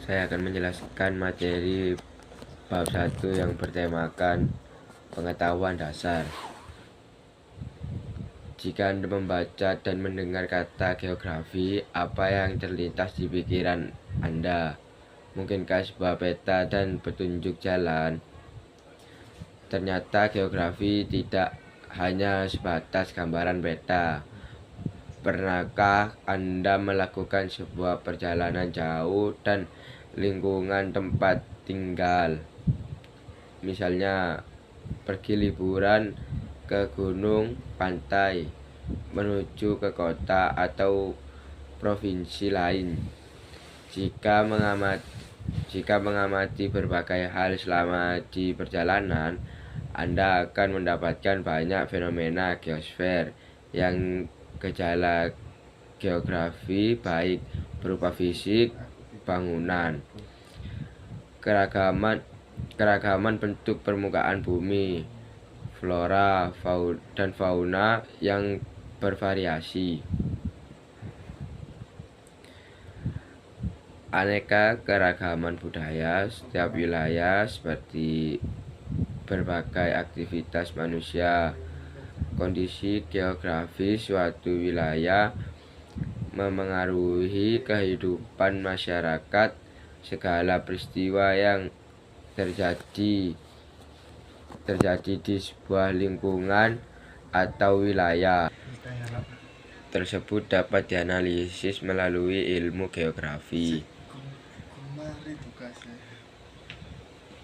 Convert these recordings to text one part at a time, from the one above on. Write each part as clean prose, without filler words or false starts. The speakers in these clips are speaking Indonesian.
Saya akan menjelaskan materi bab 1 yang bertemakan pengetahuan dasar. Jika Anda membaca dan mendengar kata geografi, apa yang terlintas di pikiran Anda? Mungkinkah sebuah peta dan petunjuk jalan? Ternyata geografi tidak hanya sebatas gambaran peta. Pernahkah Anda melakukan sebuah perjalanan jauh dan lingkungan tempat tinggal? Misalnya pergi liburan ke gunung, pantai, menuju ke kota atau provinsi lain. Jika mengamati berbagai hal selama di perjalanan, Anda akan mendapatkan banyak fenomena geosfer yang gejala geografi baik berupa fisik, bangunan, keragaman bentuk permukaan bumi, flora dan fauna yang bervariasi, aneka keragaman budaya setiap wilayah seperti berbagai aktivitas manusia. Kondisi geografis suatu wilayah memengaruhi kehidupan masyarakat. Segala peristiwa yang terjadi di sebuah lingkungan atau wilayah tersebut dapat dianalisis melalui ilmu geografi.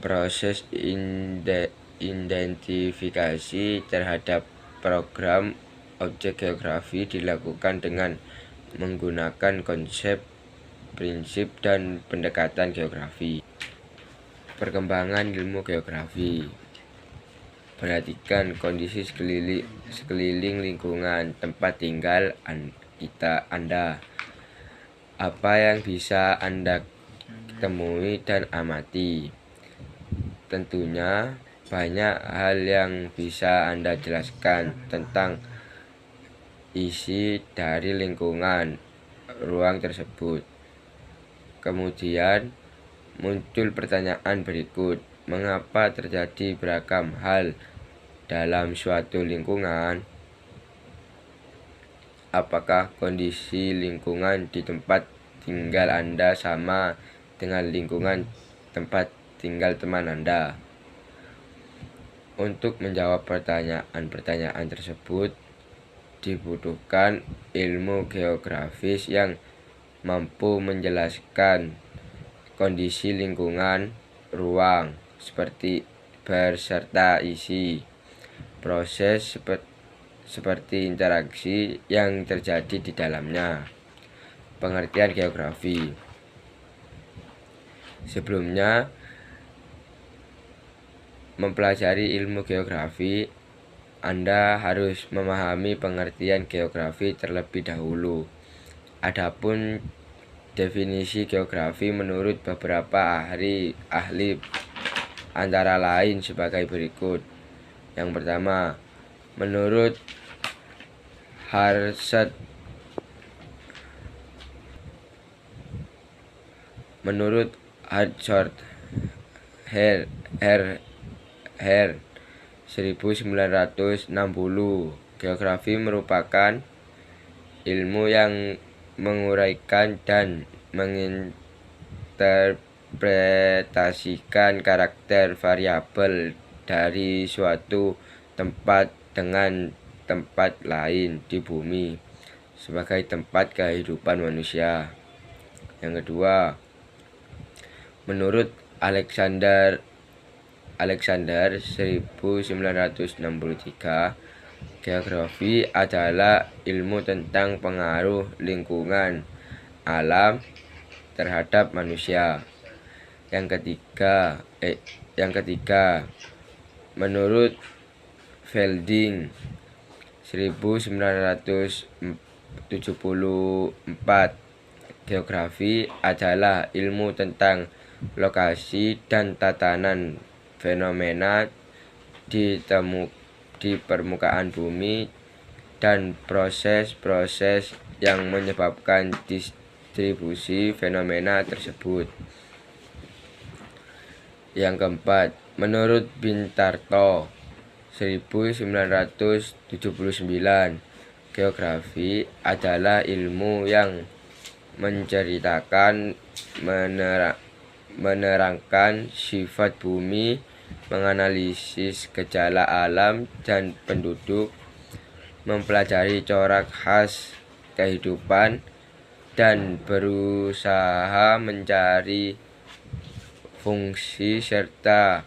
Proses identifikasi terhadap program objek geografi dilakukan dengan menggunakan konsep, prinsip, dan pendekatan geografi. Perkembangan ilmu geografi. Perhatikan kondisi sekeliling lingkungan tempat tinggal Anda. Apa yang bisa Anda temui dan amati? Tentunya banyak hal yang bisa Anda jelaskan tentang isi dari lingkungan ruang tersebut. Kemudian muncul pertanyaan berikut: mengapa terjadi beragam hal dalam suatu lingkungan? Apakah kondisi lingkungan di tempat tinggal Anda sama dengan lingkungan tempat tinggal teman Anda? Untuk menjawab pertanyaan-pertanyaan tersebut, dibutuhkan ilmu geografis yang mampu menjelaskan kondisi lingkungan ruang seperti beserta isi, proses seperti interaksi yang terjadi di dalamnya. Pengertian geografi. Sebelumnya mempelajari ilmu geografi, Anda harus memahami pengertian geografi terlebih dahulu. Adapun definisi geografi menurut beberapa ahli antara lain sebagai berikut. Yang pertama, menurut Harshad Her 1960, geografi merupakan ilmu yang menguraikan dan menginterpretasikan karakter variabel dari suatu tempat dengan tempat lain di bumi sebagai tempat kehidupan manusia. Yang kedua, menurut Alexander 1963, geografi adalah ilmu tentang pengaruh lingkungan alam terhadap manusia. Yang ketiga, menurut Fielding 1974, geografi adalah ilmu tentang lokasi dan tatanan fenomena di permukaan bumi dan proses-proses yang menyebabkan distribusi fenomena tersebut. Yang keempat, menurut Bintarto 1979, geografi adalah ilmu yang menceritakan, menerangkan sifat bumi, menganalisis gejala alam dan penduduk, mempelajari corak khas kehidupan, dan berusaha mencari fungsi serta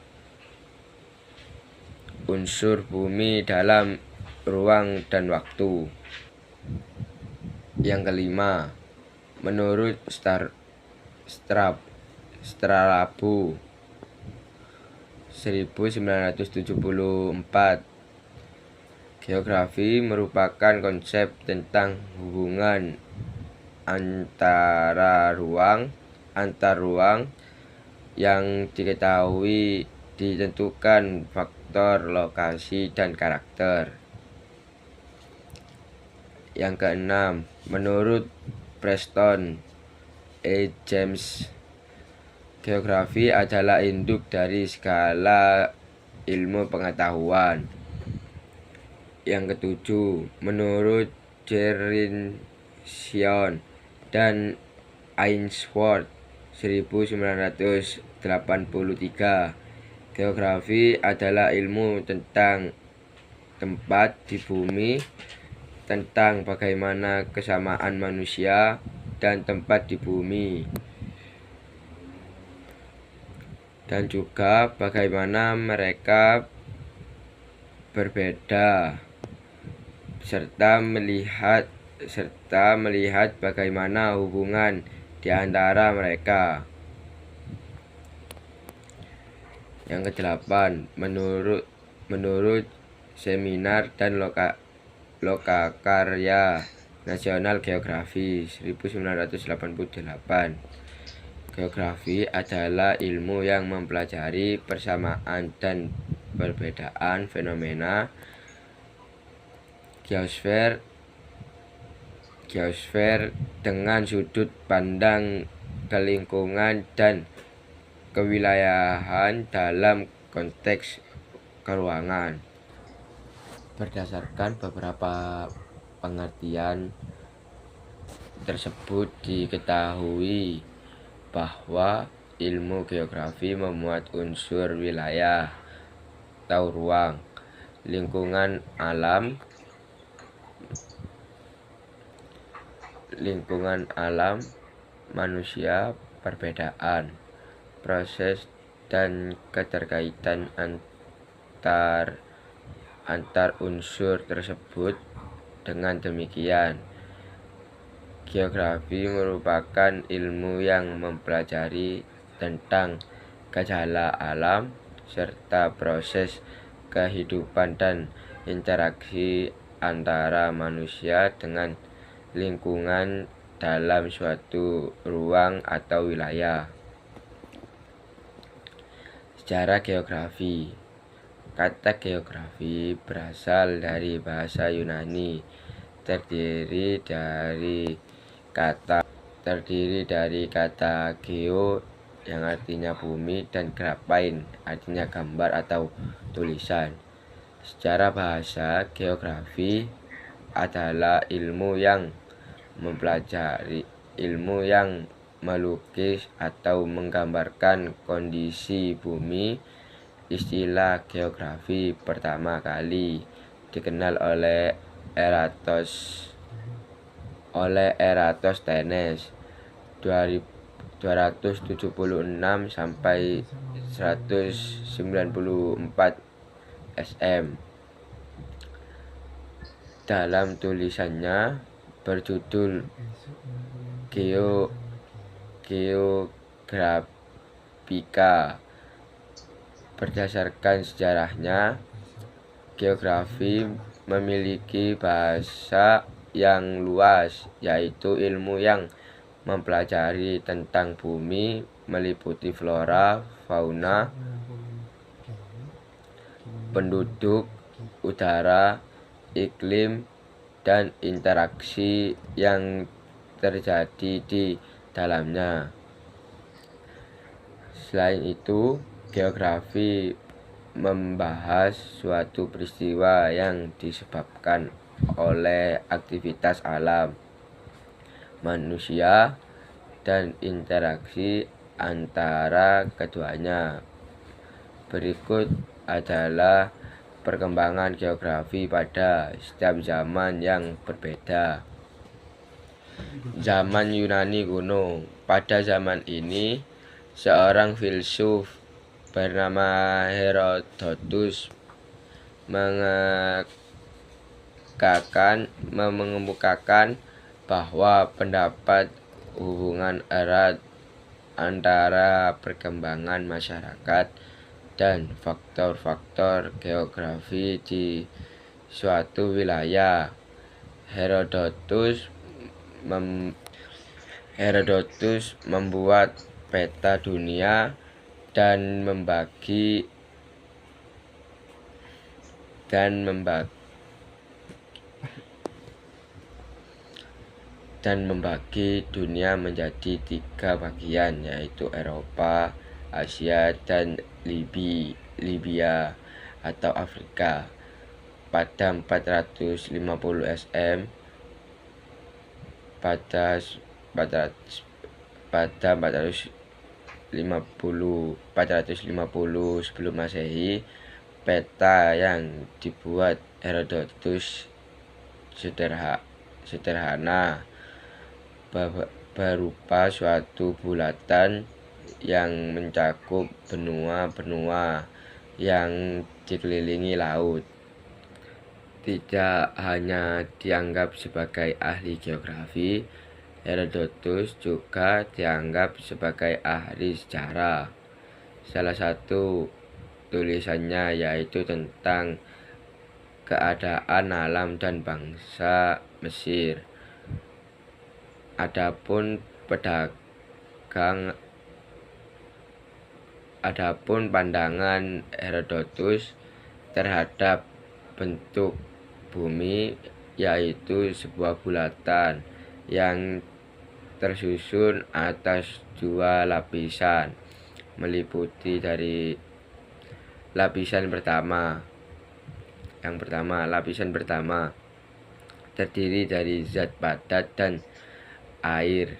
unsur bumi dalam ruang dan waktu. Yang kelima, menurut Strabo 1974, geografi merupakan konsep tentang hubungan antar ruang yang diketahui ditentukan faktor lokasi dan karakter. Yang keenam, menurut Preston E. James, geografi adalah induk dari segala ilmu pengetahuan. Yang ketujuh, menurut Jerinsion dan Ainsworth 1983, geografi adalah ilmu tentang tempat di bumi, tentang bagaimana kesamaan manusia dan tempat di bumi, dan juga bagaimana mereka berbeda, serta melihat bagaimana hubungan di antara mereka. Yang kedelapan, menurut Seminar dan Lokakarya Nasional Geografi 1988, geografi adalah ilmu yang mempelajari persamaan dan perbedaan fenomena geosfer dengan sudut pandang kelingkungan dan kewilayahan dalam konteks keruangan. Berdasarkan beberapa pengertian tersebut, diketahui bahwa ilmu geografi memuat unsur wilayah atau ruang, lingkungan alam, manusia, perbedaan, proses, dan keterkaitan antar unsur tersebut. Dengan demikian, geografi merupakan ilmu yang mempelajari tentang gejala alam serta proses kehidupan dan interaksi antara manusia dengan lingkungan dalam suatu ruang atau wilayah. Sejarah geografi. Kata geografi berasal dari bahasa Yunani, terdiri dari kata geo yang artinya bumi dan graphein artinya gambar atau tulisan. Secara bahasa, geografi adalah ilmu yang melukis atau menggambarkan kondisi bumi. Istilah geografi pertama kali dikenal oleh Eratosthenes 276 sampai 194 SM dalam tulisannya berjudul Geographica. Berdasarkan sejarahnya, geografi memiliki bahasa yang luas, yaitu ilmu yang mempelajari tentang bumi, meliputi flora, fauna, penduduk, udara, iklim, dan interaksi yang terjadi di dalamnya. Selain itu, Geografi membahas suatu peristiwa yang disebabkan oleh aktivitas alam, manusia, dan interaksi antara keduanya. Berikut adalah perkembangan geografi pada setiap zaman yang berbeda. Zaman Yunani kuno. Pada zaman ini, seorang filsuf bernama Herodotus mengemukakan bahwa pendapat hubungan erat antara perkembangan masyarakat dan faktor-faktor geografi di suatu wilayah. Herodotus membuat peta dunia dan membagi dunia menjadi 3 bagian, yaitu Eropa, Asia, dan Libya atau Afrika. Pada 450 SM pada 450 sebelum Masehi, peta yang dibuat Herodotus sederhana, berupa suatu bulatan yang mencakup benua-benua yang dikelilingi laut. Tidak hanya dianggap sebagai ahli geografi, Herodotus juga dianggap sebagai ahli sejarah. Salah satu tulisannya yaitu tentang keadaan alam dan bangsa Mesir. Adapun pandangan Herodotus terhadap bentuk bumi yaitu sebuah bulatan yang tersusun atas 2 lapisan, meliputi dari lapisan pertama. Lapisan pertama terdiri dari zat padat dan air.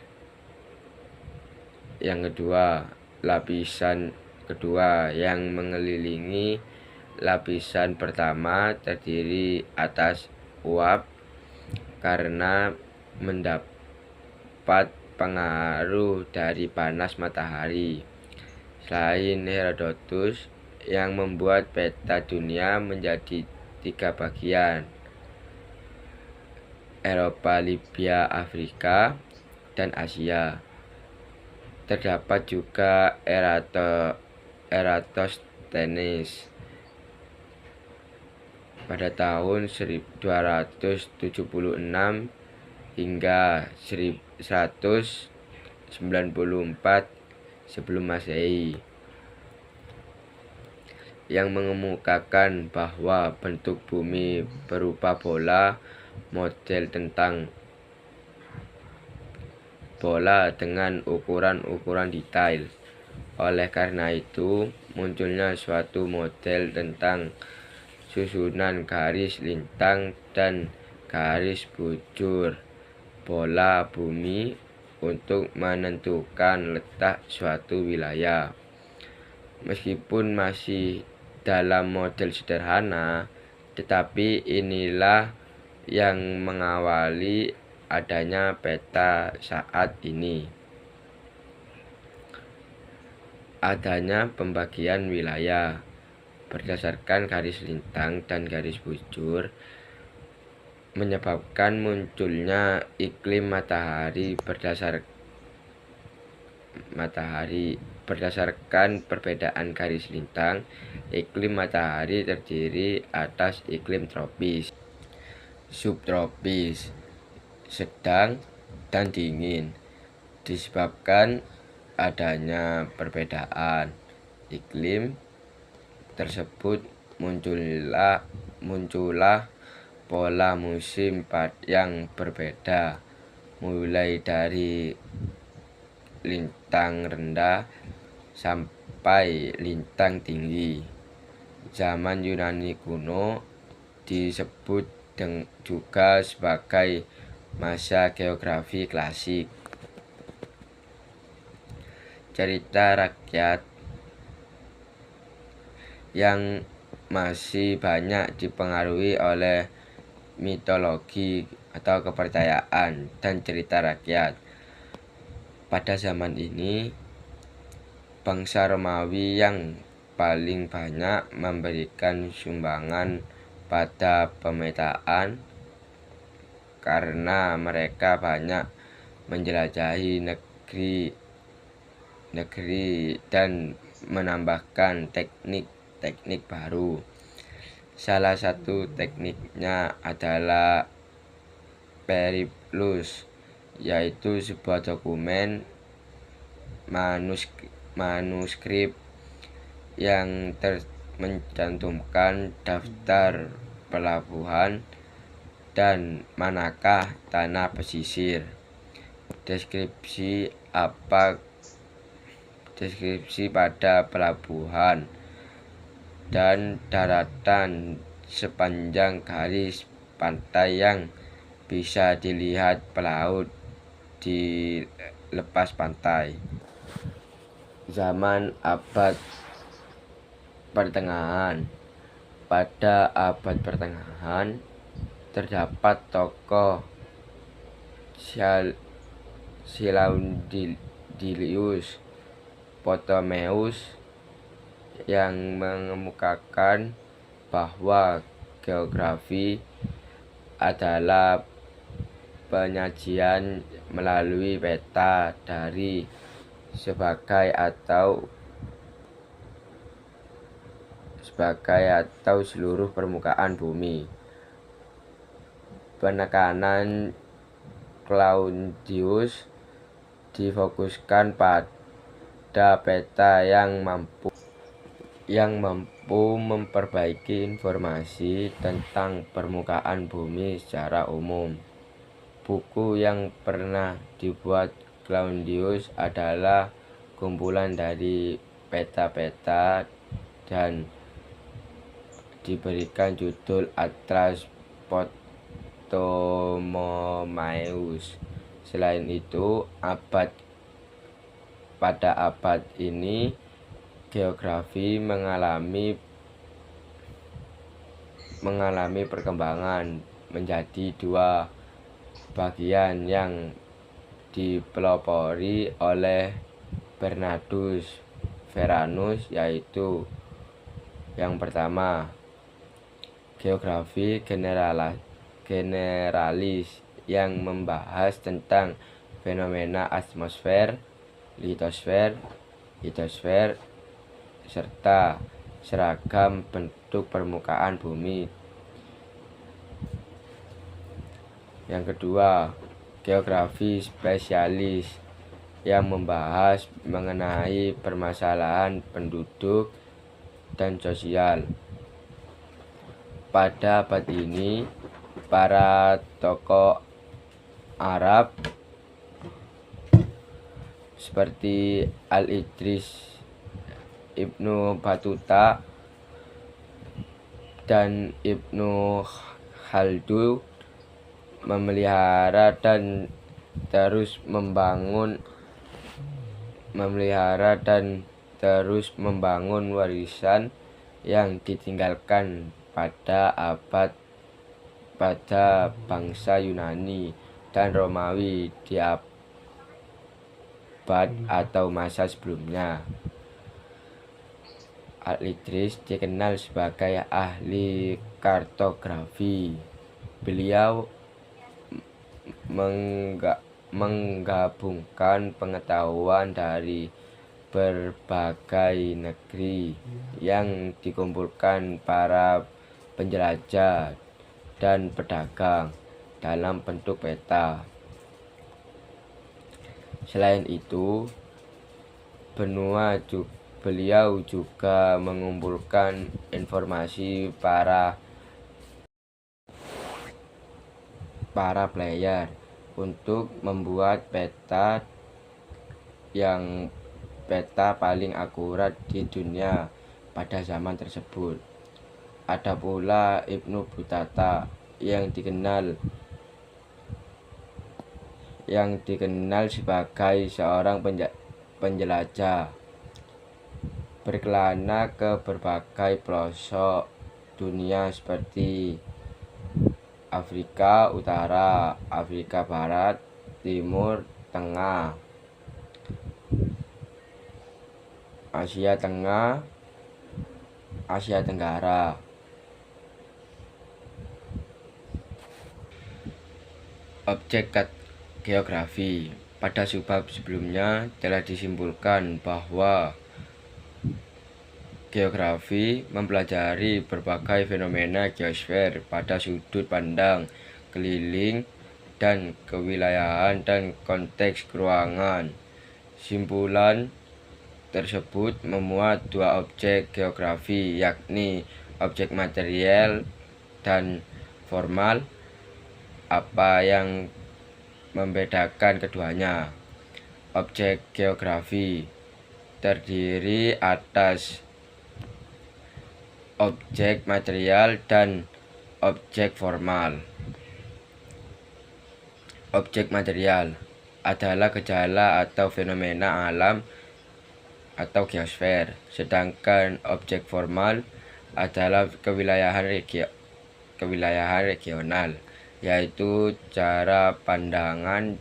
Yang kedua, lapisan kedua yang mengelilingi lapisan pertama terdiri atas uap karena mendapat pengaruh dari panas matahari. Selain Herodotus yang membuat peta dunia menjadi 3 bagian, Eropa, Libya, Afrika, dan Asia. Terdapat juga Eratosthenes pada tahun 1276 hingga 1194 sebelum Masehi, yang mengemukakan bahwa bentuk bumi berupa bola, model tentang bola dengan ukuran-ukuran detail. Oleh karena itu, munculnya suatu model tentang susunan garis lintang dan garis bujur bola bumi untuk menentukan letak suatu wilayah. Meskipun masih dalam model sederhana, tetapi inilah yang mengawali adanya peta saat ini. Adanya pembagian wilayah berdasarkan garis lintang dan garis bujur menyebabkan munculnya iklim matahari berdasarkan perbedaan garis lintang. Iklim matahari terdiri atas iklim tropis, subtropis, sedang, dan dingin. Disebabkan adanya perbedaan iklim tersebut, muncullah pola musim yang berbeda, mulai dari lintang rendah mencapai lintang tinggi. Zaman Yunani kuno disebut juga sebagai masa geografi klasik. Cerita rakyat yang masih banyak dipengaruhi oleh mitologi atau kepercayaan dan cerita rakyat. Pada zaman ini, bangsa Romawi yang paling banyak memberikan sumbangan pada pemetaan karena mereka banyak menjelajahi negeri dan menambahkan teknik baru. Salah satu tekniknya adalah periplus, yaitu sebuah dokumen manuskrip yang mencantumkan daftar pelabuhan dan manakah tanah pesisir, deskripsi pada pelabuhan dan daratan sepanjang garis pantai yang bisa dilihat pelaut di lepas pantai. Zaman abad pertengahan. Pada abad pertengahan terdapat tokoh Silaudilius Ptolemeus yang mengemukakan bahwa geografi adalah penyajian melalui peta dari sebagai atau seluruh permukaan bumi. Penekanan Claudius difokuskan pada peta yang mampu memperbaiki informasi tentang permukaan bumi secara umum. Buku yang pernah dibuat Claudius adalah kumpulan dari peta-peta dan diberikan judul Atlas Ptolemaios. Selain itu, pada abad ini geografi mengalami perkembangan menjadi dua bagian yang dipelopori oleh Bernardus Veranus, yaitu yang pertama geografi generalis yang membahas tentang fenomena atmosfer, litosfer, serta seragam bentuk permukaan bumi. Yang kedua, geografi spesialis yang membahas mengenai permasalahan penduduk dan sosial. Pada abad ini, para tokoh Arab seperti Al-Idris Ibnu Battuta dan Ibnu Khaldun memelihara dan terus membangun warisan yang ditinggalkan pada bangsa Yunani dan Romawi di abad atau masa sebelumnya. Al-Idris dikenal sebagai ahli kartografi. Beliau menggabungkan pengetahuan dari berbagai negeri yang dikumpulkan para penjelajah dan pedagang dalam bentuk peta. Selain itu, beliau juga mengumpulkan informasi para player untuk membuat peta yang peta paling akurat di dunia pada zaman tersebut. Ada pula Ibnu Battuta yang dikenal sebagai seorang penjelajah, berkelana ke berbagai pelosok dunia seperti Afrika Utara, Afrika Barat, Timur Tengah, Asia Tengah, Asia Tenggara. Objek geografi. Pada subbab sebelumnya telah disimpulkan bahwa geografi mempelajari berbagai fenomena geosfer pada sudut pandang keliling dan kewilayahan dan konteks keruangan. Simpulan tersebut memuat dua objek geografi, yakni objek material dan formal. Apa yang membedakan keduanya? Objek geografi terdiri atas objek material dan objek formal. Objek material adalah gejala atau fenomena alam atau geosfer, sedangkan objek formal adalah kewilayahan regional, yaitu cara pandang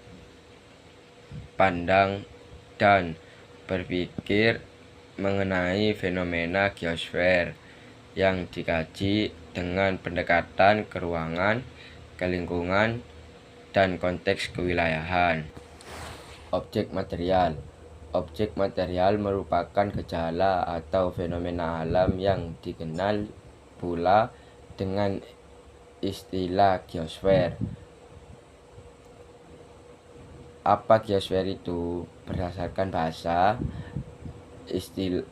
dan berpikir mengenai fenomena geosfer yang dikaji dengan pendekatan keruangan, kelingkungan, dan konteks kewilayahan. Objek material. Objek material merupakan gejala atau fenomena alam yang dikenal pula dengan istilah geosfer. Apa geosfer itu? Berdasarkan bahasa,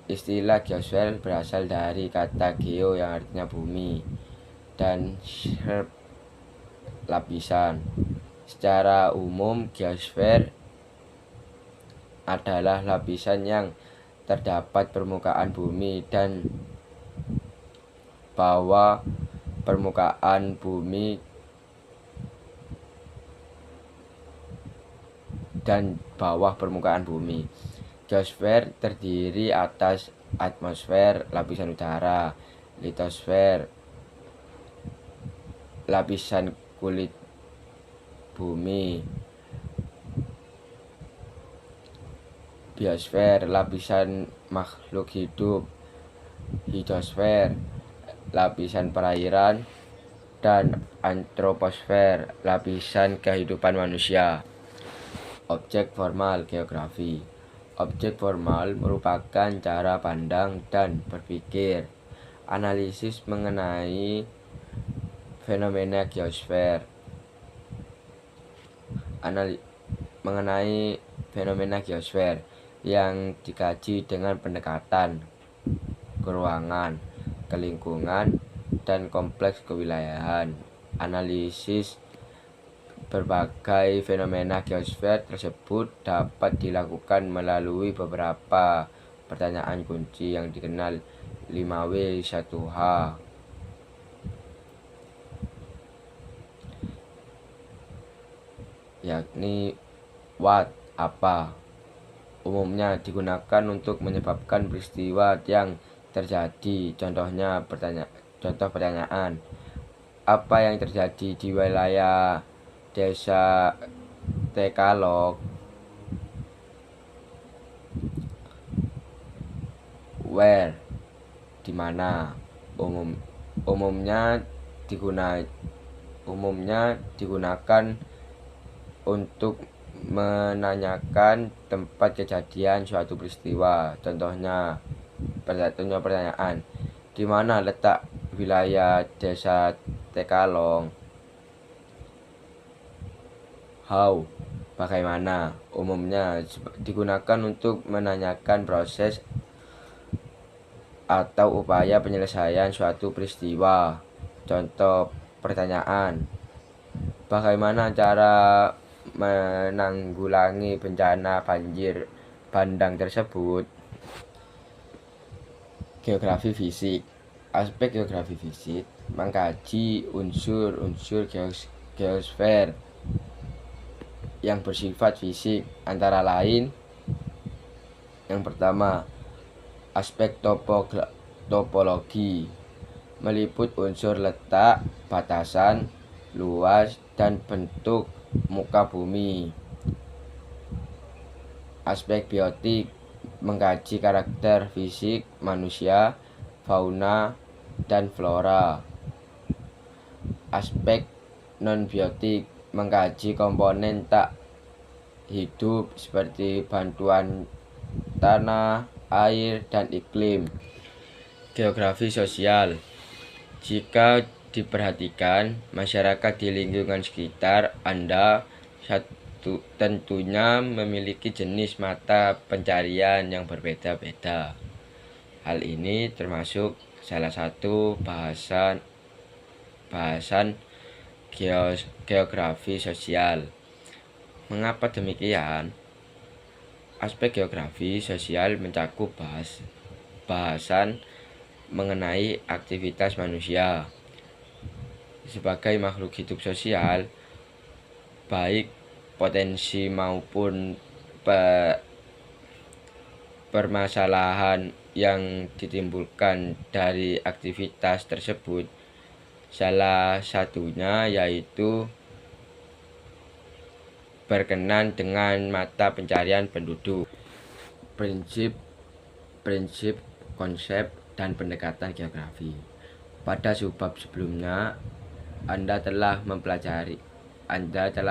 istilah geosfer berasal dari kata geo yang artinya bumi dan sfer lapisan. Secara umum, geosfer adalah lapisan yang terdapat permukaan bumi dan bawah permukaan bumi Geosfer terdiri atas atmosfer, lapisan udara, litosfer, lapisan kulit bumi, biosfer, lapisan makhluk hidup, hidrosfer, lapisan perairan, dan antroposfer, lapisan kehidupan manusia. Objek formal geografi. Objek formal merupakan cara pandang dan berpikir, analisis mengenai fenomena geosfer. Mengenai fenomena geosfer yang dikaji dengan pendekatan keruangan, kelingkungan, dan kompleks kewilayahan. Analisis berbagai fenomena geosfer tersebut dapat dilakukan melalui beberapa pertanyaan kunci yang dikenal 5W1H, yakni what, apa. Umumnya digunakan untuk menyebabkan peristiwa yang terjadi. Contoh pertanyaan, apa yang terjadi di wilayah Desa Tekalog? Where, di mana. Umumnya digunakan untuk menanyakan tempat kejadian suatu peristiwa. Contohnya pertanyaan, di mana letak wilayah Desa Tekalong? How, bagaimana. Umumnya digunakan untuk menanyakan proses atau upaya penyelesaian suatu peristiwa. Contoh pertanyaan, bagaimana cara menanggulangi bencana banjir pandang tersebut, geografi fisik. Aspek geografi fisik mengkaji unsur-unsur geosfer yang bersifat fisik, antara lain yang pertama, aspek topologi meliput unsur letak, batasan, luas, dan bentuk muka bumi. Aspek biotik mengkaji karakter fisik manusia, fauna, dan flora. Aspek non-biotik mengkaji komponen tak hidup seperti bantuan tanah, air, dan iklim. Geografi sosial. Jika diperhatikan masyarakat di lingkungan sekitar Anda tentunya memiliki jenis mata pencarian yang berbeda-beda. Hal ini termasuk salah satu bahasan geografi sosial. Mengapa demikian? Aspek geografi sosial mencakup bahasan mengenai aktivitas manusia sebagai makhluk hidup sosial, baik potensi maupun permasalahan yang ditimbulkan dari aktivitas tersebut. Salah satunya yaitu berkenan dengan mata pencarian penduduk. Prinsip, konsep, dan pendekatan geografi. Pada subbab sebelumnya, Anda telah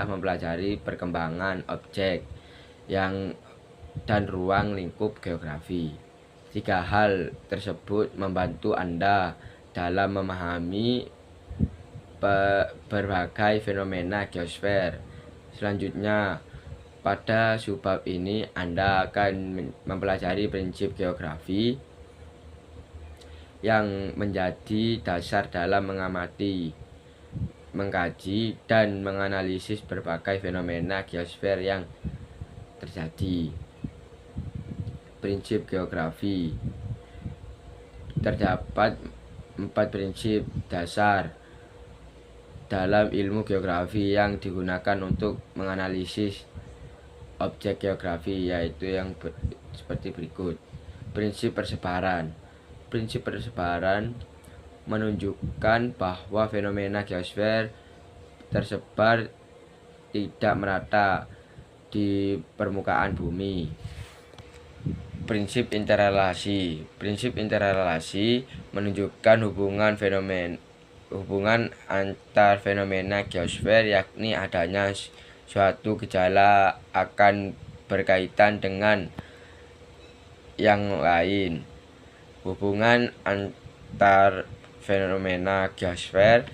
mempelajari perkembangan objek dan ruang lingkup geografi. 3 hal tersebut membantu Anda dalam memahami berbagai fenomena geosfer. Selanjutnya, pada subbab ini Anda akan mempelajari prinsip geografi yang menjadi dasar dalam mengamati, mengkaji, dan menganalisis berbagai fenomena geosfer yang terjadi. Prinsip geografi. Terdapat 4 prinsip dasar dalam ilmu geografi yang digunakan untuk menganalisis objek geografi, yaitu yang seperti berikut. Prinsip persebaran. Prinsip persebaran menunjukkan bahwa fenomena geosfer tersebar tidak merata di permukaan bumi. Prinsip interrelasi. Prinsip interrelasi menunjukkan hubungan antar fenomena geosfer, yakni adanya suatu gejala akan berkaitan dengan yang lain. Hubungan antar fenomena geosfer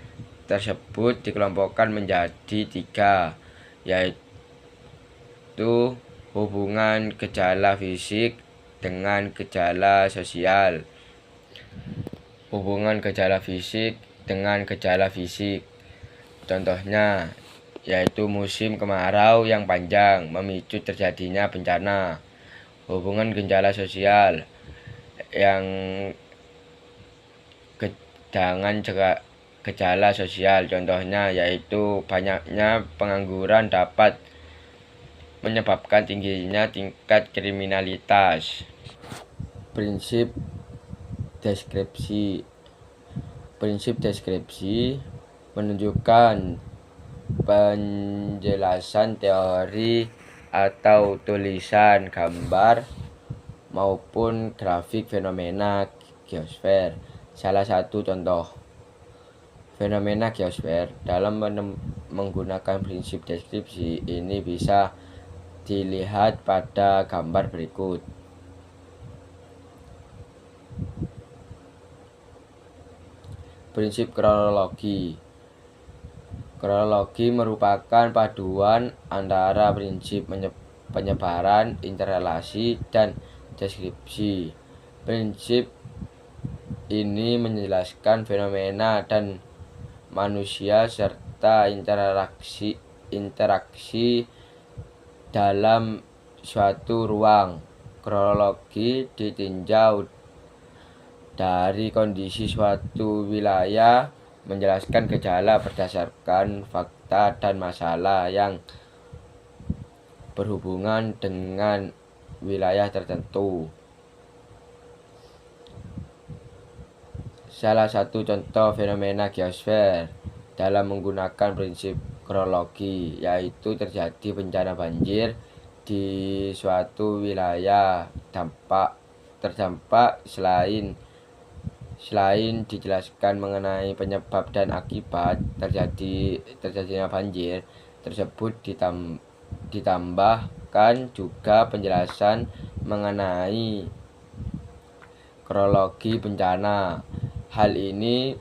tersebut dikelompokkan menjadi 3, yaitu hubungan gejala fisik dengan gejala sosial. Hubungan gejala fisik dengan gejala fisik, contohnya yaitu musim kemarau yang panjang memicu terjadinya bencana. Hubungan gejala sosial yang dengan gejala sosial, contohnya yaitu banyaknya pengangguran dapat menyebabkan tingginya tingkat kriminalitas. Prinsip deskripsi. Prinsip deskripsi menunjukkan penjelasan teori atau tulisan gambar maupun grafik fenomena geosfer. Salah satu contoh fenomena geosfer dalam menggunakan prinsip deskripsi ini bisa dilihat pada gambar berikut. Prinsip kronologi. Kronologi merupakan paduan antara prinsip penyebaran, interrelasi, dan deskripsi. Prinsip ini menjelaskan fenomena dan manusia serta interaksi dalam suatu ruang. Kronologi ditinjau dari kondisi suatu wilayah, menjelaskan gejala berdasarkan fakta dan masalah yang berhubungan dengan wilayah tertentu. Salah satu contoh fenomena geosfer dalam menggunakan prinsip kronologi yaitu terjadi bencana banjir di suatu wilayah. Terdampak selain dijelaskan mengenai penyebab dan akibat terjadinya banjir tersebut, ditambahkan juga penjelasan mengenai kronologi bencana. Hal ini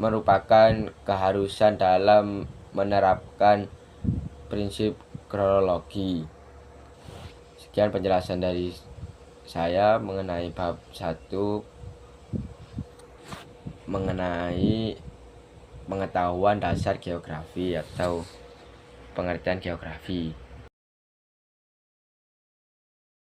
merupakan keharusan dalam menerapkan prinsip kronologi. Sekian penjelasan dari saya mengenai bab 1 mengenai pengetahuan dasar geografi atau pengertian geografi.